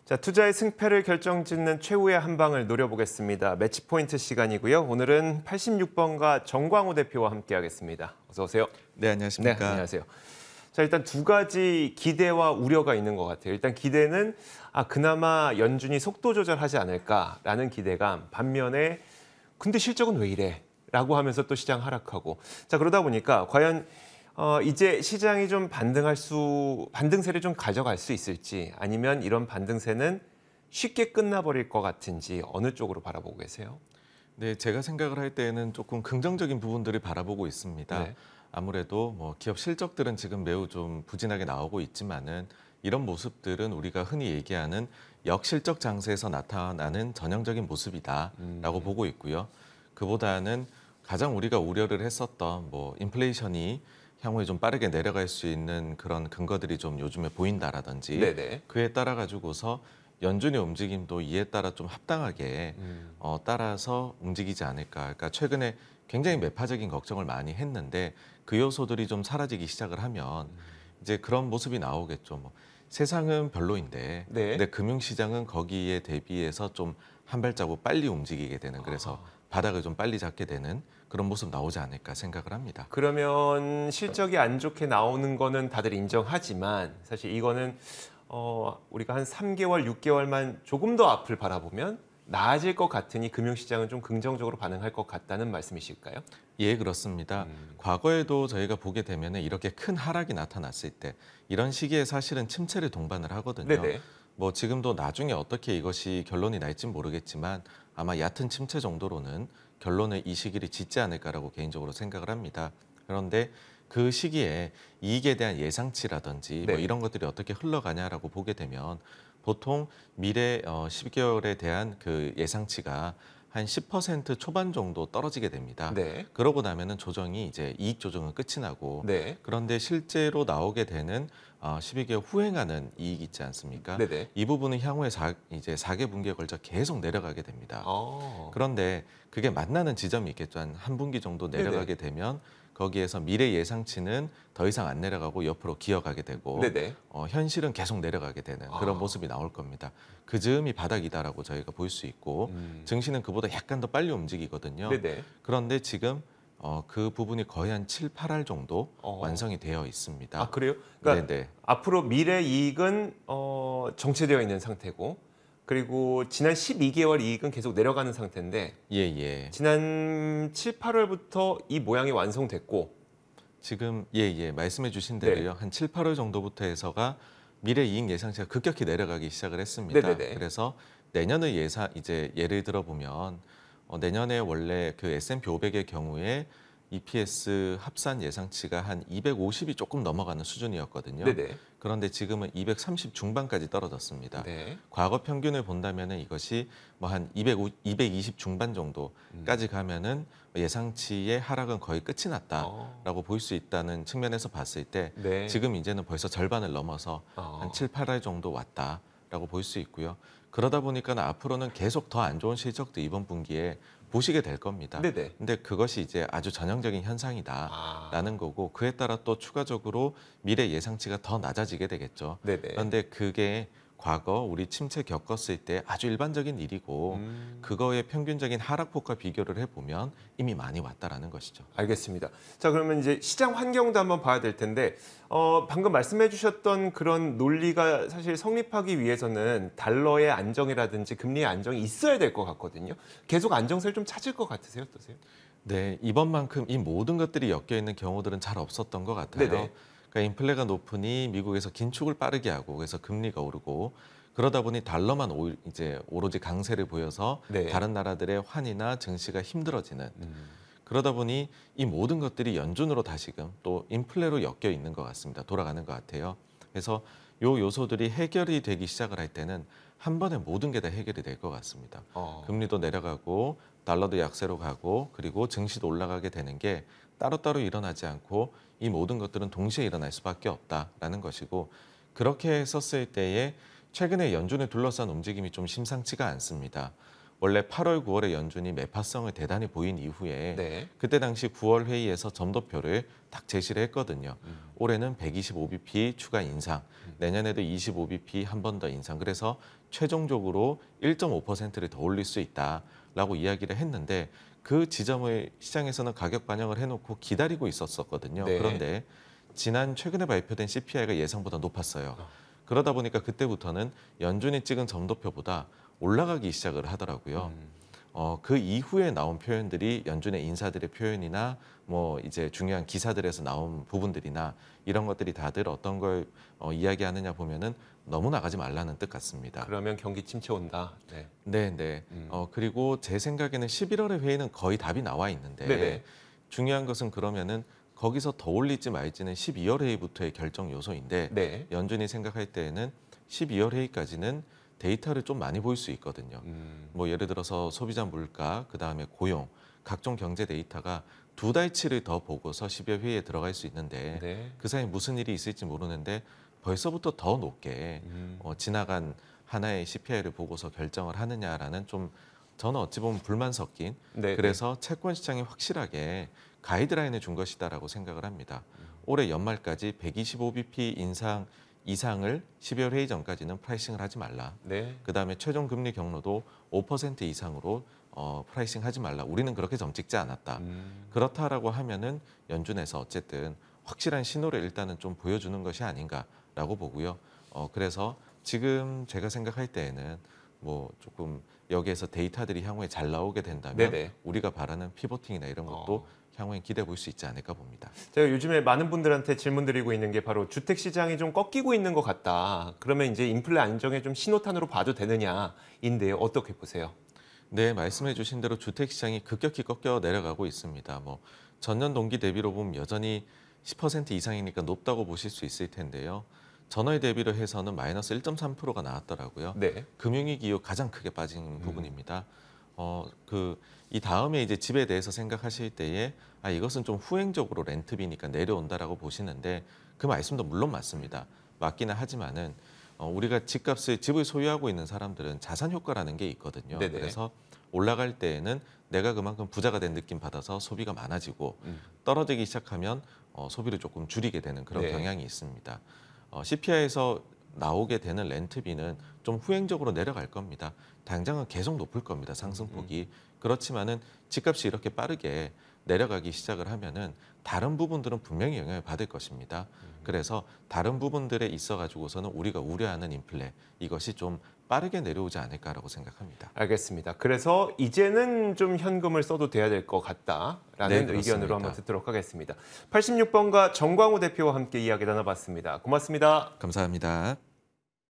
자, 투자의 승패를 결정짓는 최후의 한 방을 노려보겠습니다. 매치 포인트 시간이고요. 오늘은 86번가 정광호 대표와 함께하겠습니다. 어서 오세요. 네, 네, 안녕하십니까. 안녕하세요. 자, 일단 두 가지 기대와 우려가 있는 것 같아요. 일단 기대는 그나마 연준이 속도 조절하지 않을까라는 기대감. 반면에 근데 실적은 왜 이래? 라고 하면서 또 시장 하락하고. 자, 그러다 보니까 과연 이제 시장이 좀 반등세를 좀 가져갈 수 있을지, 아니면 이런 반등세는 쉽게 끝나버릴 것 같은지, 어느 쪽으로 바라보고 계세요? 네, 제가 생각을 할 때에는 조금 긍정적인 부분들을 바라보고 있습니다. 네. 아무래도 기업 실적들은 지금 매우 좀 부진하게 나오고 있지만은 이런 모습들은 우리가 흔히 얘기하는 역실적 장세에서 나타나는 전형적인 모습이다라고 보고 있고요. 그보다는 가장 우리가 우려를 했었던 인플레이션이 향후에 좀 빠르게 내려갈 수 있는 그런 근거들이 좀 요즘에 보인다라든지 네네. 그에 따라 가지고서 연준의 움직임도 이에 따라 좀 합당하게 따라서 움직이지 않을까. 그러니까 최근에 굉장히 매파적인 걱정을 많이 했는데 그 요소들이 좀 사라지기 시작을 하면 이제 그런 모습이 나오겠죠. 세상은 별로인데 네. 근데 금융시장은 거기에 대비해서 좀 한 발자국 빨리 움직이게 되는 그래서 바닥을 좀 빨리 잡게 되는 그런 모습 나오지 않을까 생각을 합니다. 그러면 실적이 안 좋게 나오는 거는 다들 인정하지만, 사실 이거는 우리가 한 3개월, 6개월만 조금 더 앞을 바라보면 나아질 것 같으니 금융시장은 좀 긍정적으로 반응할 것 같다는 말씀이실까요? 예, 그렇습니다. 과거에도 저희가 보게 되면 이렇게 큰 하락이 나타났을 때 이런 시기에 사실은 침체를 동반을 하거든요. 네네. 지금도 나중에 어떻게 이것이 결론이 날진 모르겠지만 아마 얕은 침체 정도로는 결론을 이 시기를 짓지 않을까라고 개인적으로 생각을 합니다. 그런데 그 시기에 이익에 대한 예상치라든지 네. 이런 것들이 어떻게 흘러가냐라고 보게 되면 보통 미래 12개월에 대한 그 예상치가 한 10% 초반 정도 떨어지게 됩니다. 네. 그러고 나면은 조정이 이제 이익 조정은 끝이 나고 네. 그런데 실제로 나오게 되는 12개월 후행하는 이익 있지 않습니까? 네네. 이 부분은 향후에 이제 4개 분기에 걸쳐 계속 내려가게 됩니다. 어. 그런데 그게 만나는 지점이 있겠죠. 한 분기 정도 네네. 내려가게 되면 거기에서 미래 예상치는 더 이상 안 내려가고 옆으로 기어가게 되고 네네. 현실은 계속 내려가게 되는 그런 모습이 나올 겁니다. 그 즈음이 바닥이다라고 저희가 볼 수 있고 증시는 그보다 약간 더 빨리 움직이거든요. 네네. 그런데 지금 그 부분이 거의 한 7, 8할 정도 어. 완성이 되어 있습니다. 그래요? 그러니까 네네. 앞으로 미래 이익은 정체되어 있는 상태고, 그리고 지난 12개월 이익은 계속 내려가는 상태인데, 예, 예. 지난 7, 8월부터 이 모양이 완성됐고. 지금 예, 말씀해 주신 네. 대로요. 한 7, 8월 정도부터 해서가 미래 이익 예상치가 급격히 내려가기 시작을 했습니다. 네네네. 그래서 내년의 이제 예를 들어 보면 내년에 원래 그 S&P 500의 경우에 EPS 합산 예상치가 한 250이 조금 넘어가는 수준이었거든요. 네네. 그런데 지금은 230 중반까지 떨어졌습니다. 네. 과거 평균을 본다면은 이것이 한 220 중반 정도까지 가면은 예상치의 하락은 거의 끝이 어. 났다라고 볼 수 있다는 측면에서 봤을 때 네. 지금 이제는 벌써 절반을 넘어서 한 7, 8할 정도 왔다라고 볼 수 있고요. 그러다 보니까 앞으로는 계속 더 안 좋은 실적도 이번 분기에 보시게 될 겁니다. 네네. 근데 그것이 이제 아주 전형적인 현상이다라는 거고 그에 따라 또 추가적으로 미래 예상치가 더 낮아지게 되겠죠. 네네. 그런데 그게 과거 우리 침체 겪었을 때 아주 일반적인 일이고 그거의 평균적인 하락폭과 비교를 해보면 이미 많이 왔다라는 것이죠. 알겠습니다. 자, 그러면 이제 시장 환경도 한번 봐야 될 텐데, 방금 말씀해 주셨던 그런 논리가 사실 성립하기 위해서는 달러의 안정이라든지 금리의 안정이 있어야 될 것 같거든요. 계속 안정세를 좀 찾을 것 같으세요? 어떠세요? 네, 이번만큼 이 모든 것들이 엮여 있는 경우들은 잘 없었던 것 같아요. 네네. 그러니까 인플레가 높으니 미국에서 긴축을 빠르게 하고 그래서 금리가 오르고 그러다 보니 달러만 이제 오로지 강세를 보여서 네. 다른 나라들의 환이나 증시가 힘들어지는 그러다 보니 이 모든 것들이 연준으로 다시금 또 인플레로 엮여 있는 것 같습니다. 돌아가는 것 같아요. 그래서 요 요소들이 해결이 되기 시작을 할 때는 한 번에 모든 게 다 해결이 될 것 같습니다. 금리도 내려가고 달러도 약세로 가고 그리고 증시도 올라가게 되는 게 따로따로 일어나지 않고 이 모든 것들은 동시에 일어날 수밖에 없다라는 것이고 그렇게 했었을 때에 최근에 연준을 둘러싼 움직임이 좀 심상치가 않습니다. 원래 8월, 9월에 연준이 매파성을 대단히 보인 이후에 네. 그때 당시 9월 회의에서 점도표를 딱 제시를 했거든요. 올해는 125bp 추가 인상, 내년에도 25bp 한 번 더 인상. 그래서 최종적으로 1.5%를 더 올릴 수 있다라고 이야기를 했는데 그 지점을 시장에서는 가격 반영을 해놓고 기다리고 있었거든요. 네. 그런데 지난 최근에 발표된 CPI가 예상보다 높았어요. 그러다 보니까 그때부터는 연준이 찍은 점도표보다 올라가기 시작을 하더라고요. 그 이후에 나온 표현들이 연준의 인사들의 표현이나 뭐 이제 중요한 기사들에서 나온 부분들이나 이런 것들이 다들 어떤 걸 이야기하느냐 보면은 너무 나가지 말라는 뜻 같습니다. 그러면 경기 침체 온다. 네. 네. 그리고 제 생각에는 11월의 회의는 거의 답이 나와 있는데 네네. 중요한 것은 그러면은 거기서 더 올릴지 말지는 12월 회의부터의 결정 요소인데 네. 연준이 생각할 때에는 12월 회의까지는 데이터를 좀 많이 볼 수 있거든요. 뭐 예를 들어서 소비자 물가, 그다음에 고용, 각종 경제 데이터가 두 달치를 더 보고서 12월 회의에 들어갈 수 있는데 네. 그 사이에 무슨 일이 있을지 모르는데 벌써부터 더 높게 지나간 하나의 CPI를 보고서 결정을 하느냐라는 좀 저는 어찌 보면 불만 섞인 네. 그래서 채권 시장이 확실하게 가이드라인을 준 것이다라고 생각을 합니다. 올해 연말까지 125bp 인상 이상을 12월 회의 전까지는 프라이싱을 하지 말라. 네. 그다음에 최종 금리 경로도 5% 이상으로 프라이싱 하지 말라. 우리는 그렇게 점 찍지 않았다. 그렇다라고 하면은 연준에서 어쨌든 확실한 신호를 일단은 좀 보여주는 것이 아닌가라고 보고요. 그래서 지금 제가 생각할 때에는 뭐 조금 여기에서 데이터들이 향후에 잘 나오게 된다면 네네. 우리가 바라는 피보팅이나 이런 것도 향후에 기대해 볼 수 있지 않을까 봅니다. 제가 요즘에 많은 분들한테 질문 드리고 있는 게 바로 주택 시장이 좀 꺾이고 있는 것 같다. 그러면 이제 인플레 안정에 좀 신호탄으로 봐도 되느냐인데요. 어떻게 보세요? 네, 말씀해 주신 대로 주택 시장이 급격히 꺾여 내려가고 있습니다. 뭐 전년 동기 대비로 보면 여전히 10% 이상이니까 높다고 보실 수 있을 텐데요. 전월 대비로 해서는 마이너스 1.3%가 나왔더라고요. 네. 금융위기 이후 가장 크게 빠진 부분입니다. 이 다음에 이제 집에 대해서 생각하실 때에 이것은 좀 후행적으로 렌트비니까 내려온다라고 보시는데 그 말씀도 물론 맞습니다. 맞기는 하지만은 우리가 집을 소유하고 있는 사람들은 자산 효과라는 게 있거든요. 네네. 그래서 올라갈 때에는 내가 그만큼 부자가 된 느낌 받아서 소비가 많아지고 떨어지기 시작하면 소비를 조금 줄이게 되는 그런 네. 경향이 있습니다. CPI에서 나오게 되는 렌트비는 좀 후행적으로 내려갈 겁니다. 당장은 계속 높을 겁니다. 상승폭이. 그렇지만은 집값이 이렇게 빠르게 내려가기 시작을 하면은 다른 부분들은 분명히 영향을 받을 것입니다. 그래서 다른 부분들에 있어 가지고서는 우리가 우려하는 인플레 이것이 좀 빠르게 내려오지 않을까라고 생각합니다. 알겠습니다. 그래서 이제는 좀 현금을 써도 돼야 될 것 같다라는 네, 그렇습니다. 의견으로 한번 듣도록 하겠습니다. 86번가 정광우 대표와 함께 이야기 나눠봤습니다. 고맙습니다. 감사합니다.